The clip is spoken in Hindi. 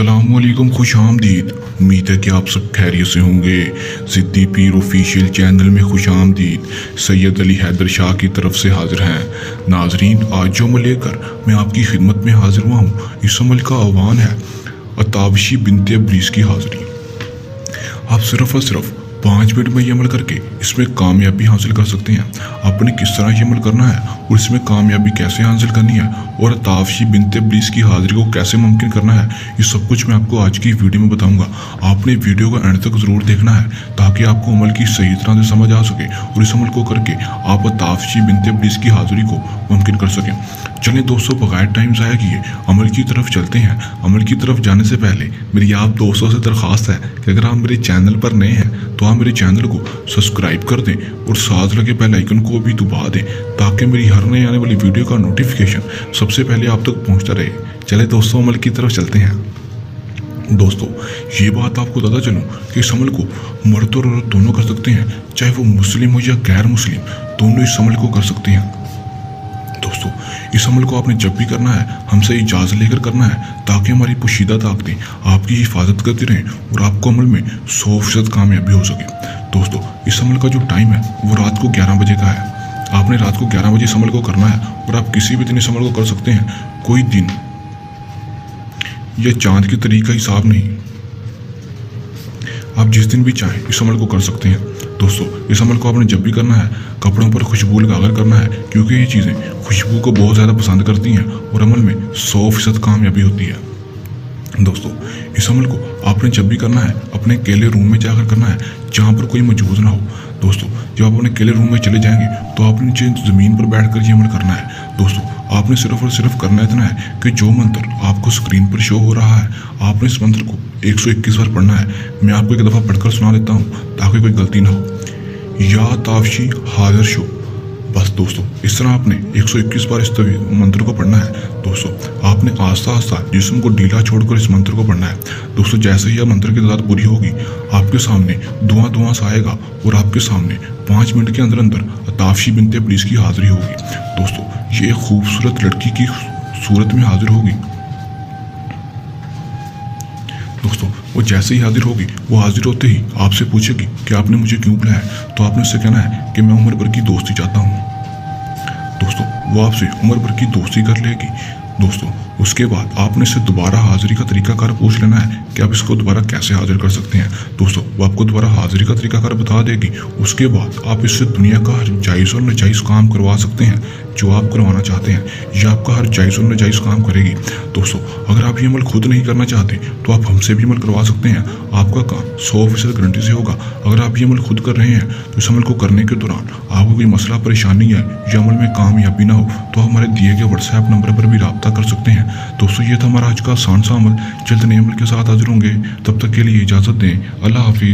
अस्सलामुअलैकुम, खुश आमदीद। उम्मीद है कि आप सब खैरियत से होंगे। ज़िद्दी पीर ऑफिशियल चैनल में खुश आमदीद। सैयद अली हैदर शाह की तरफ से हाजिर हैं। नाजरीन, आज जो अमल लेकर मैं आपकी खिदमत में हाजिर हुआ हूँ, इस अमल का आह्वान है अतावशी बिनते इब्लीस की हाज़िरी। आप सिर्फ और सिर्फ 5 मिनट में ये अमल करके इसमें कामयाबी हासिल कर सकते हैं। आपने किस तरह ये अमल करना है और इसमें कामयाबी कैसे हासिल करनी है और ताफशी बिनते इब्लीस की हाज़िरी को कैसे मुमकिन करना है, ये सब कुछ मैं आपको आज की वीडियो में बताऊंगा। आपने वीडियो को एंड तक ज़रूर देखना है ताकि आपको अमल की सही तरह से समझ आ सके और इस अमल को करके आप ताफशी बिनते इब्लीस की हाज़िरी को मुमकिन कर सकें। चलिए दोस्तों, बगैर टाइम ज़ाया किए अमल की तरफ चलते हैं। अमल की तरफ जाने से पहले मेरी आप दोस्तों से दरख्वास्त है कि अगर आप मेरे चैनल पर नए हैं तो आप मेरे चैनल को सब्सक्राइब कर दें और साथ लगे बेल आइकन को भी दबा दें ताकि मेरी हर नई आने वाली वीडियो का नोटिफिकेशन सबसे पहले आप तक पहुंचता रहे। चले दोस्तों, अमल की तरफ चलते हैं। दोस्तों, ये बात आपको बताता चलूँ कि इस अमल को मर्द और औरत दोनों कर सकते हैं, चाहे वो मुस्लिम हो या गैर मुस्लिम, दोनों इस अमल को कर सकते हैं। दोस्तों, इस अमल को आपने जब भी करना है हमसे इजाज़त लेकर करना है ताकि हमारी पोशीदा ताकतें आपकी हिफाजत करती रहें और आपको अमल में 100% कामयाबी हो सके। दोस्तों, इस अमल का जो टाइम है वो रात को 11 बजे का है। आपने रात को 11 बजे इस अमल को करना है और आप किसी भी दिन इस अमल को कर सकते हैं। कोई दिन या चांद की तारीख का हिसाब नहीं, आप जिस दिन भी चाहें इस अमल को कर सकते हैं। दोस्तों, इस अमल को आपने जब भी करना है कपड़ों पर खुशबू लगाकर करना है क्योंकि ये चीज़ें खुशबू को बहुत ज़्यादा पसंद करती हैं और अमल में 100% कामयाबी होती है। दोस्तों, इस अमल को आपने जब भी करना है अपने अकेले रूम में जाकर करना है जहाँ पर कोई मौजूद ना हो। दोस्तों, जब आप अपने अकेले रूम में चले जाएंगे तो आपने नीचे ज़मीन पर बैठकर ये अमल करना है। दोस्तों, आपने सिर्फ और सिर्फ करना इतना है कि जो मंत्र आपको स्क्रीन पर शो हो रहा है आपने इस मंत्र को 121 बार पढ़ना है। मैं आपको एक दफ़ा पढ़कर सुना देता हूँ ताकि कोई गलती ना हो। या ताफशी हाज़िर शो। बस दोस्तों, इस तरह आपने 121 बार इस मंत्र को पढ़ना है। दोस्तों, आपने आस्ता आस्ता जिस्म को ढीला छोड़कर इस मंत्र को पढ़ना है। दोस्तों, जैसे ही यह मंत्र की तादाद पूरी होगी आपके सामने धुआं सा आएगा और आपके सामने 5 मिनट के अंदर अंदर ताफशी बिनते इब्लीस की हाज़िरी होगी। दोस्तों, ये एक खूबसूरत लड़की की सूरत में हाजिर होगी। दोस्तों, वो जैसे ही हाजिर होगी वो हाजिर होते ही आपसे पूछेगी कि आपने मुझे क्यों बुलाया है, तो आपने उससे कहना है कि मैं उम्र भर की दोस्ती चाहता हूँ। दोस्तों, वो आपसे उम्र भर की दोस्ती कर लेगी। दोस्तों, उसके बाद आपने इससे दोबारा हाजिरी का तरीकाकार पूछ लेना है कि आप इसको दोबारा कैसे हाजिर कर सकते हैं। दोस्तों, वो आपको दोबारा हाजिरी का तरीकाकार बता देगी। उसके बाद आप इससे दुनिया का हर जायज़ और नाजायज़ काम करवा सकते हैं जो आप करवाना चाहते हैं। यह आपका हर जायज़ और नाजायज़ काम करेगी। दोस्तों, अगर आप ये अमल खुद नहीं करना चाहते तो आप हमसे भी अमल करवा सकते हैं। आपका काम 100% गारंटी से होगा। अगर आप ये अमल खुद कर रहे हैं तो इस अमल को करने के दौरान आपको कोई मसला परेशानी है या अमल में कामयाबी ना हो तो हमारे दिए गए व्हाट्सएप नंबर पर भी रब्ता कर सकते हैं। दोस्तों, ये था हमारा आज का आसान सा अमल। जल्द नए अमल के साथ हाजिर होंगे, तब तक के लिए इजाज़त दें। अल्लाह हाफिज़।